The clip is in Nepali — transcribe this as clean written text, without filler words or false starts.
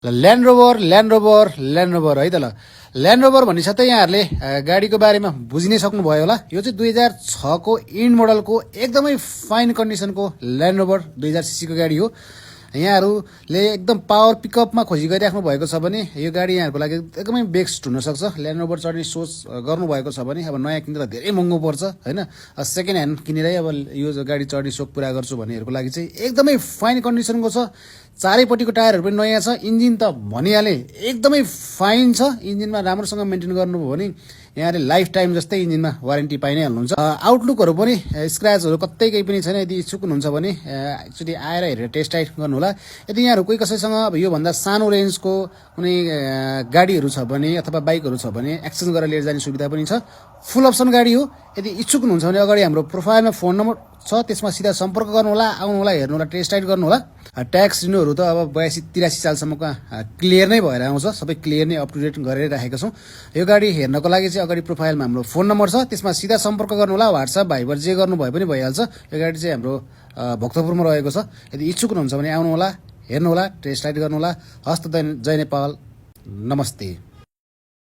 ल्यान्ड रोभर है त ल ल्यान्ड रोभर भनिसक्दै यहाँहरूले गाडीको बारेमा बुझिनै सक्नुभयो होला। यो चाहिँ 2006 को इन्ड मोडलको एकदमै फाइन कन्डिसनको ल्यान्ड रोभर 2000 सीसीको गाडी हो। यहाँहरूले एकदम पावर पिकअपमा खोजी गरिराख्नु भएको छ भने यो गाडी यहाँहरूको लागि एकदमै बेस्ट हुनसक्छ। ल्यान्ड रोभर चढ्ने सोच गर्नुभएको छ भने अब नयाँ किनेर धेरै महँगो पर्छ होइन। सेकेन्ड ह्यान्ड किनेरै अब यो गाडी चढ्ने सोख पुरा गर्छु भन्नेहरूको लागि चाहिँ एकदमै फाइन कन्डिसनको छ। चारैपट्टिको टायरहरू पनि नयाँ छ। इन्जिन त भनिहालेँ एकदमै फाइन छ। इन्जिनमा राम्रोसँग मेन्टेन गर्नुभयो भने यहाँले लाइफ टाइम जस्तै इन्जिनमा वारेन्टी पाइ नै हाल्नुहुन्छ। आउटलुकहरू पनि स्क्रैचहरू कतै केही पनि छैन। यदि इच्छुक हुनुहुन्छ भने एकचोटि आएर हेरेर टेस्ट राइड गर्नु होला। यदि यहाँहरू कोही कसैसँग अब योभन्दा सानो रेन्जको कुनै गाडीहरू छ भने अथवा बाइकहरू छ भने एक्सचेन्ज गरेर लिएर जाने सुविधा पनि छ। फुल अप्सन गाडी हो। यदि इच्छुक हुनुहुन्छ भने अगाडि हाम्रो प्रोफाइलमा फोन नम्बर छ, त्यसमा सिधा सम्पर्क गर्नुहोला, आउनुहोला, हेर्नुहोला, टेस्ट राइड गर्नुहोला। ट्याक्स रिन्युहरू त अब 82-83 सालसम्मका क्लियर नै भएर आउँछ। सबै क्लियर नै अप टु डेट गरेर राखेका छौँ। यो गाडी हेर्नको लागि चाहिँ अगाडि प्रोफाइलमा हाम्रो फोन नम्बर छ, त्यसमा सिधा सम्पर्क गर्नुहोला। व्हाट्सएप भाइबर जे गर्नुभए पनि भइहाल्छ। यो गाडी चाहिँ हाम्रो भक्तपुरमा रहेको छ। यदि इच्छुक हुनुहुन्छ भने आउनुहोला, हेर्नुहोला, टेस्ट राइड गर्नुहोला। हस्त जय नेपाल, नमस्ते।